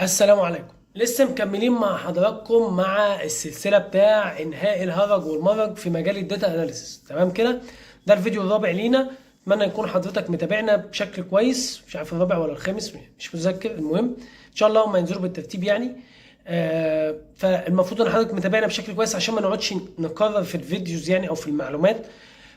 السلام عليكم. لسه مكملين مع حضراتكم مع السلسله بتاع انهاء الهرج والمرج في مجال الداتا اناليسيس. تمام كده، ده الفيديو الرابع لينا. اتمنى يكون حضرتك متابعنا بشكل كويس، مش عارف الرابع ولا الخامس، مش متذكر. المهم ان شاء الله هم ينزلوا بالترتيب يعني. فالمفروض ان حضرتك متابعنا بشكل كويس عشان ما نقعدش نكرر في الفيديوز يعني او في المعلومات.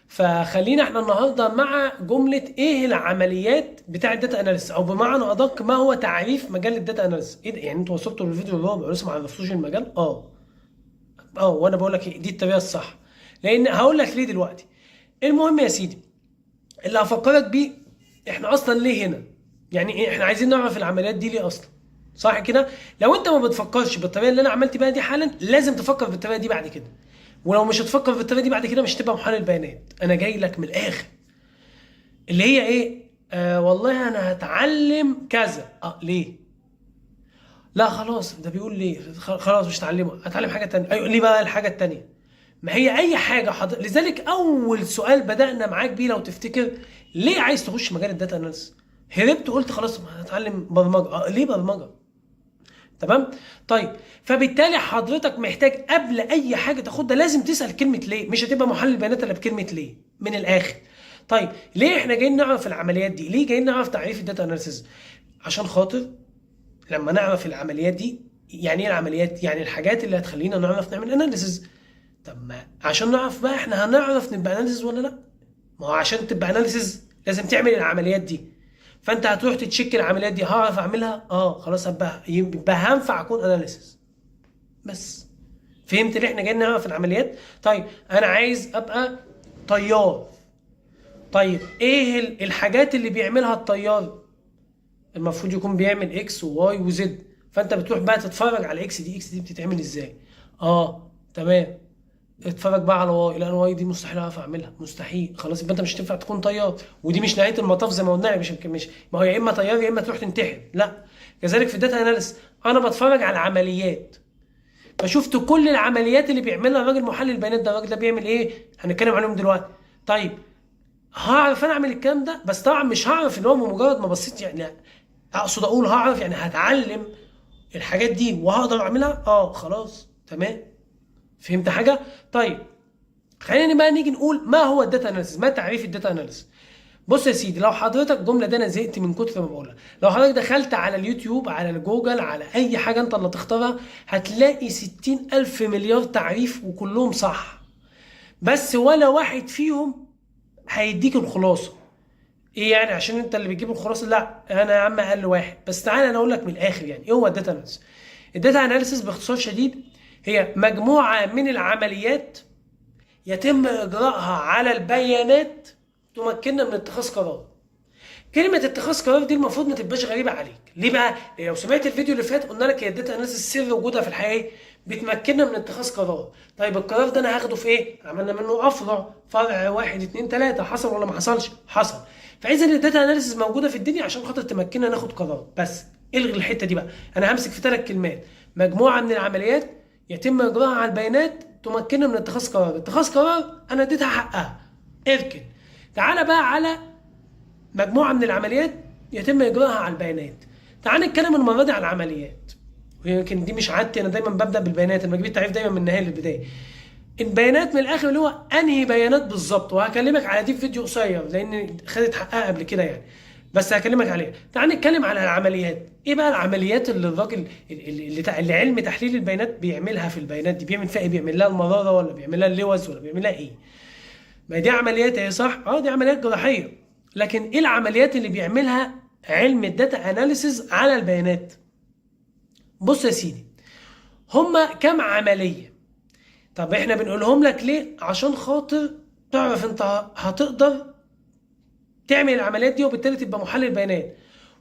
فخلينا احنا النهارده مع جمله ايه العمليات بتاع الداتا اناليسيس، او بمعنى ادق ما هو تعريف مجال الداتا اناليسيس. ايه ده؟ يعني انتوا وصلتوا للفيديو الرابع ولسه ما عرفتوش المجال؟ وانا بقول لك دي الطريقه الصح، لان هقول لك ليه دلوقتي. المهم يا سيدي، اللي هفكرك بيه، احنا اصلا ليه هنا؟ يعني ايه احنا عايزين نعرف العمليات دي ليه اصلا؟ صح كده؟ لو انت ما بتفكرش بالطريقه اللي انا عملت بيها دي حالا، لازم تفكر بالطريقه دي بعد كده. ولو مش هتفكر بالطريقه دي بعد كده، مش هتبقى محلل بيانات. انا جاي لك من الاخر، اللي هي ايه؟ والله انا هتعلم كذا. ليه؟ لا خلاص، ده بيقول ليه؟ خلاص مش هتعلمه، هتعلم حاجه تانية. ايوه، ليه بقى الحاجه التانية؟ ما هي اي حاجه لذلك اول سؤال بدانا معاك بيه لو تفتكر، ليه عايز تخش مجال الداتا اناليسيس؟ هربت قلت خلاص ما هتعلم برمجه. ليه برمجه؟ تمام. طيب، فبالتالي حضرتك محتاج قبل اي حاجه تاخدها لازم تسال كلمه ليه. مش هتبقى محلل بيانات الا بكلمه ليه من الاخر. طيب، ليه احنا جايين نعرف العمليات دي؟ ليه جايين نعرف تعريف الداتا اناليسيس؟ عشان خاطر لما نعرف العمليات دي، يعني ايه العمليات؟ يعني الحاجات اللي هتخلينا نعرف نعمل اناليسيس. طب ما عشان نعرف بقى احنا هنعرف نبقى اناليسيس ولا لا؟ ما هو عشان تبقى اناليسيس لازم تعمل العمليات دي. فانت هتروح تتشيك العمليات دي، هعرف اعملها؟ خلاص، يبقى هنفع اكون اناليسيس. بس فهمت ليه احنا جايين نعرف العمليات؟ طيب، انا عايز ابقى طيار. طيب، ايه الحاجات اللي بيعملها الطيار؟ المفروض يكون بيعمل اكس وواي وزد. فانت بتروح بقى تتفرج على اكس دي، اكس دي بتتعمل ازاي. تمام. اتفرج بقى على واي. لا، الواي دي مستحيل اعرف اعملها، مستحيل. خلاص، يبقى انت مش هتنفع تكون طيار. ودي مش نهايه المطاف زي ما قلنا. مش ما هو يا اما طيار يا اما تروح تنتحر. لا. كذلك في الداتا اناليسيس، انا بتفرج على العمليات، فشفت كل العمليات اللي بيعملها الراجل محلل البيانات ده. الراجل ده بيعمل ايه؟ هنتكلم عليهم دلوقتي. طيب، هعرف انا اعمل الكلام ده؟ بس طبعا مش هعرف ان هو بمجرد ما بصيت يعني. اقصد اقول هعرف يعني هتعلم الحاجات دي وهقدر اعملها. خلاص تمام. فهمت حاجه؟ طيب، خلينا بقى نيجي نقول ما هو الداتا اناليسيس، ما تعريف الداتا اناليسيس. بص يا سيدي، لو حضرتك الجمله دي انا زهقت من كتر ما بقولها. لو حضرتك دخلت على اليوتيوب، على الجوجل، على اي حاجه انت اللي تختارها، هتلاقي 60,000 مليار تعريف وكلهم صح. بس ولا واحد فيهم هيديك الخلاصه. ايه يعني عشان انت اللي بتجيب الخلاصه؟ لا، انا يا عم اقل واحد. بس تعالى انا اقول لك من الاخر، يعني ايه هو الداتا اناليسيس؟ الداتا اناليسيس باختصار شديد هي مجموعه من العمليات يتم اجراءها على البيانات تمكننا من اتخاذ قرار. كلمه اتخاذ قرار دي المفروض ما تبقاش غريبه عليك. ليه بقى؟ لو سمعت الفيديو اللي فات قلنا لك هي الداتا اناليسيس سر وجودها في الحقيقه بتمكننا من اتخاذ قرار. طيب، القرار ده انا هاخده في ايه؟ عملنا منه فرع 1 2 3. حصل ولا ما حصلش؟ حصل. فاذا الداتا اناليسيس موجوده في الدنيا عشان خاطر تمكننا ناخد قرار. بس الغي الحته دي بقى. انا همسك في 3 كلمات: مجموعه من العمليات يتم اجراءها على البيانات تمكننا من اتخاذ قرار. اتخاذ قرار انا اديتها حقها، اركن. تعالى بقى على مجموعه من العمليات يتم اجراءها على البيانات. تعال نتكلم المره دي على العمليات، ويمكن دي مش عادتي. انا دايما ببدا بالبيانات، انا بجيب التعريف دايما من النهايه للبدايه. البيانات من الاخر اللي هو انهي بيانات بالظبط، وهكلمك على دي في فيديو قصير لان خدت حقها قبل كده يعني. بس هكلمك عليها. تعال نتكلم على العمليات. ايه بقى العمليات اللي الراجل اللي علم تحليل البيانات بيعملها في البيانات دي؟ بيعمل فيها ايه؟ بيعمل لها المراره ولا بيعمل لها اللوز ولا بيعمل لها ايه؟ ما دي عمليات اهي، صح؟ دي عمليات جراحيه. لكن ايه العمليات اللي بيعملها علم الداتا اناليسيز على البيانات؟ بص يا سيدي، هما كام عمليه؟ طب احنا بنقولهم لك ليه؟ عشان خاطر تعرف انت هتقدر تعمل العمليات دي وبالتالي تبقى محلل بيانات.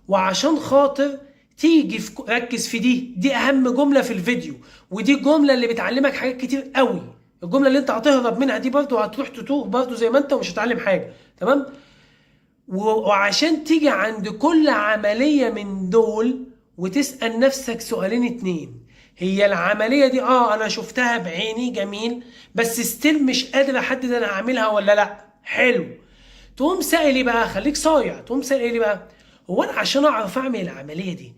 وعشان خاطر تيجي ركز في دي اهم جمله في الفيديو، ودي الجمله اللي بتعلمك حاجات كتير قوي. الجمله اللي انت هتهرب منها دي برضه هتروح تتوه برضه زي ما انت ومش هتتعلم حاجه. تمام. وعشان تيجي عند كل عمليه من دول وتسال نفسك سؤالين 2: هي العمليه دي انا شفتها بعيني، جميل، بس ستيل مش قادر احدد انا هعملها ولا لا. حلو. تقوم سائل ايه بقى؟ خليك صايع. تقوم سائل ايه بقى؟ هو انا عشان اعرف اعمل العمليه دي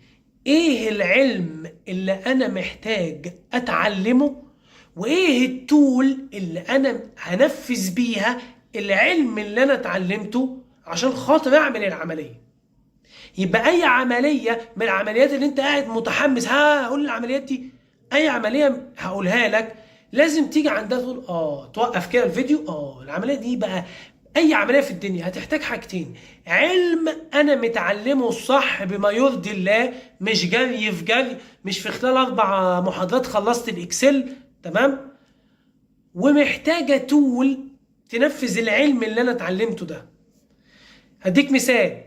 ايه العلم اللي انا محتاج اتعلمه، وايه التول اللي انا هنفذ بيها العلم اللي انا اتعلمته عشان خاطر اعمل العمليه. يبقى اي عمليه من العمليات اللي انت قاعد متحمس هقول العمليات دي، اي عمليه هقولها لك لازم تيجي عندها تقول توقف كده الفيديو. العمليه دي بقى اي عمليه في الدنيا هتحتاج حاجتين: علم انا متعلمه الصح بما يرضي الله، مش جري في جري، مش في خلال 4 محاضرات خلصت الاكسل، تمام؟ ومحتاجه تول تنفذ العلم اللي انا اتعلمته ده. هديك مثال: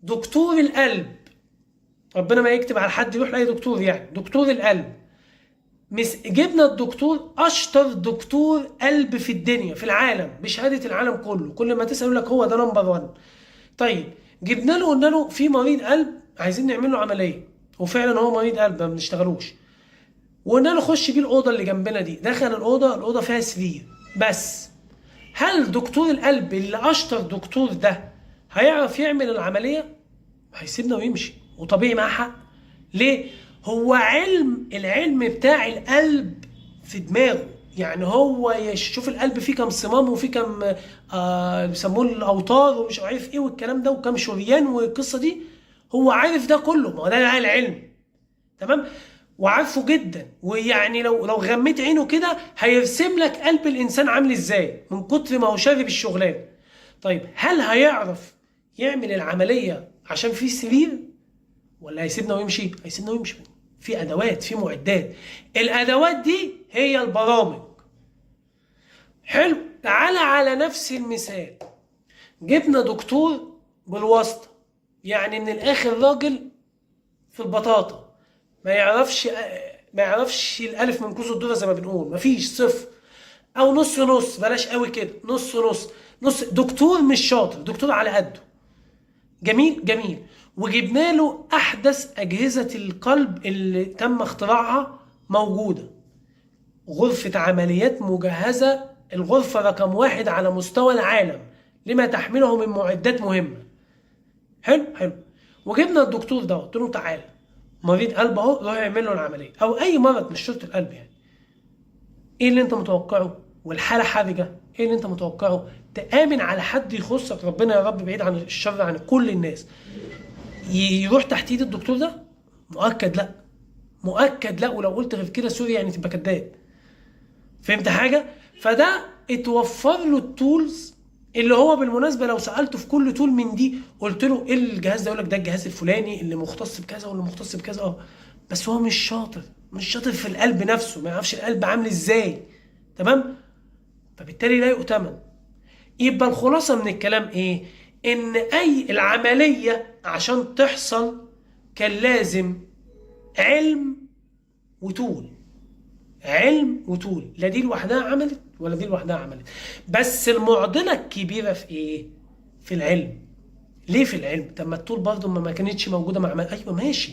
دكتور القلب، ربنا ما يكتب على حد يروح لاي دكتور، يعني دكتور القلب جبنا الدكتور اشطر دكتور قلب في الدنيا في العالم بشهاده العالم كله، كل ما تسال يقول لك هو ده نمبر 1. طيب جبنا له قلنا له في مريض قلب عايزين نعمل له عمليه، وفعلا هو مريض قلب ما بنشتغلوش، وقلنا له خش بيه الاوضه اللي جنبنا دي. دخل الاوضه فيها سرير بس. هل دكتور القلب اللي اشطر دكتور ده هيعرف يعمل العمليه؟ هيسيبنا ويمشي، وطبيعي معاه حق. ليه؟ هو العلم بتاع القلب في دماغه، يعني هو يشوف القلب فيه كم صمام وفيه كم بيسموه الاوتار ومش عارف ايه والكلام ده وكم شريان والقصه دي، هو عارف ده كله. ما هو ده العلم، تمام؟ وعارفه جدا، ويعني لو غميت عينه كده هيرسم لك قلب الانسان عامل ازاي من كتر ما هو شارب الشغلانه. طيب هل هيعرف يعمل العمليه عشان في سرير، ولا هيسيبنا ويمشي؟ هيسيبنا ويمشي. في ادوات، في معدات، الادوات دي هي البرامج. حلو، تعالى على نفس المثال، جبنا دكتور بالواسطه، يعني من الاخر راجل في البطاطا ما يعرفش الالف من كوز الدودة زي ما بنقول، مفيش صفر او نص نص، بلاش قوي كده، نص نص نص، دكتور مش شاطر، دكتور على قده. جميل جميل. وجبنا له احدث اجهزه القلب اللي تم اختراعها موجوده، غرفه عمليات مجهزه، الغرفه رقم 1 على مستوى العالم لما تحمله من معدات مهمه. حلو حلو. وجبنا الدكتور ده قلت له تعالى مريض قلب اهو، روح اعمل له العمليه، او اي مرض مش شرط القلب يعني. ايه اللي انت متوقعه؟ والحاله حرجه، ايه اللي انت متوقعه؟ تامن على حد يخصك، ربنا يا رب بعيد عن الشر عن كل الناس، يروح تحت ايد الدكتور ده؟ مؤكد لا، مؤكد لا. ولو قلت غير كده سوري يعني تبقى كذاب. فهمت حاجه؟ فده اتوفر له التولز اللي هو بالمناسبه لو سالته في كل تول من دي قلت له ايه الجهاز ده، يقول لك ده الجهاز الفلاني اللي مختص بكذا واللي مختص بكذا. بس هو مش شاطر، مش شاطر في القلب نفسه، ما يعرفش القلب عامل ازاي، تمام؟ فبالتالي لا يؤتمن. يبقى الخلاصه من الكلام ايه؟ ان اي العمليه عشان تحصل كان لازم علم وتول، علم وتول، لا دي لوحدها عملت ولا دي لوحدها عملت. بس المعضله الكبيره في ايه؟ في العلم. ليه في العلم؟ طب ما التول برضه ما كانتش موجوده مع ايوه ماشي،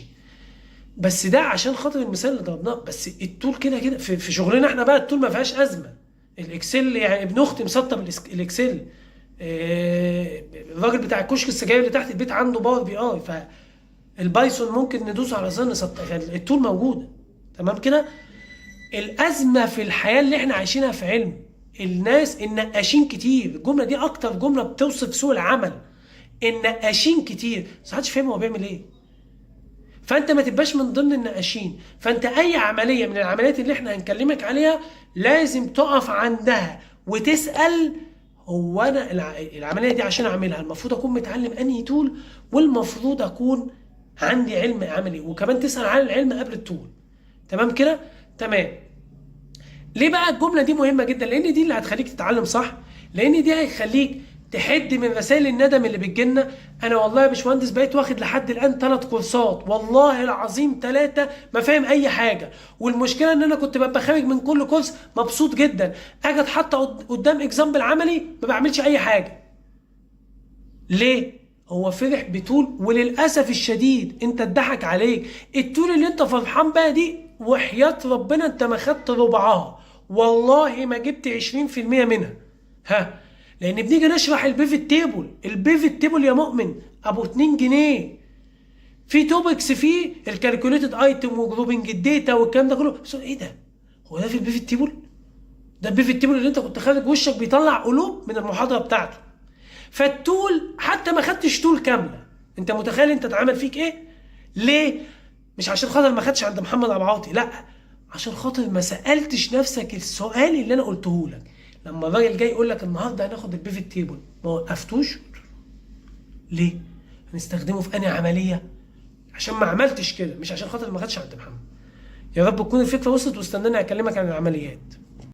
بس ده عشان خاطر المثال اللي ضربناه. بس التول كده كده في شغلنا احنا بقى التول ما فيهاش ازمه. الاكسل يعني ابن اختي مسطب الاكسل، الراجل بتاع الكشك السجاير اللي تحت البيت عنده باور بي اي، فالبايثون ممكن ندوس على زر نسطب، يعني التول موجوده، تمام كده. الازمه في الحياه اللي احنا عايشينها في علم الناس النقاشين كتير، الجمله دي اكتر جمله بتوصف سوق العمل، النقاشين كتير بس محدش فاهم هو بيعمل ايه. فانت ما تبقاش من ضمن النقاشين. فانت اي عمليه من العمليات اللي احنا هنكلمك عليها لازم تقف عندها وتسال هو انا العمليه دي عشان اعملها المفروض اكون متعلم انهي تول، والمفروض اكون عندي علم عملي، وكمان تسال عن العلم قبل التول، تمام كده؟ تمام. ليه بقى الجمله دي مهمه جدا؟ لان دي اللي هتخليك تتعلم صح، لان دي هيخليك تحد من رسائل الندم اللي بتجيلنا. انا والله يا باشمهندس بقيت واخد لحد الان 3 كورسات، والله العظيم 3 ما فاهم اي حاجه، والمشكله ان انا كنت ببقى خارج من كل كورس مبسوط جدا، اجي اتحط قدام اكزامبل عملي ما بعملش اي حاجه. ليه؟ هو فرح بتول، وللاسف الشديد انت اتضحك عليك. التول اللي انت فرحان بيها دي وحياه ربنا انت ما خدت ربعها، والله ما جبت 20% منها. لان بنيجي نشرح البيفت تيبل، البيفت تيبل يا مؤمن ابو 2 جنيه، في توبكس فيه الكالكوليتد ايتم وجروبنج الداتا والكلام ده كله، بس ايه ده؟ هو ده في البيفت تيبل؟ ده البيفت تيبل اللي انت كنت خارج وشك بيطلع قلوب من المحاضره بتاعته. فالتول حتى ما خدتش تول كامله. انت متخيل انت اتعمل فيك ايه؟ ليه؟ مش عشان خاطر ما خدش عند محمد ابو عاطي، لا، عشان خاطر ما سالتش نفسك السؤال اللي انا قلته لك. لما الراجل جاي يقول لك النهارده هناخد البيفت تيبل، ما وقفتوش؟ ليه؟ هنستخدمه في انهي عمليه؟ عشان ما عملتش كده، مش عشان خاطر ما خدش عند محمد. يا رب تكون الفكره وصلت، واستناني اكلمك عن العمليات.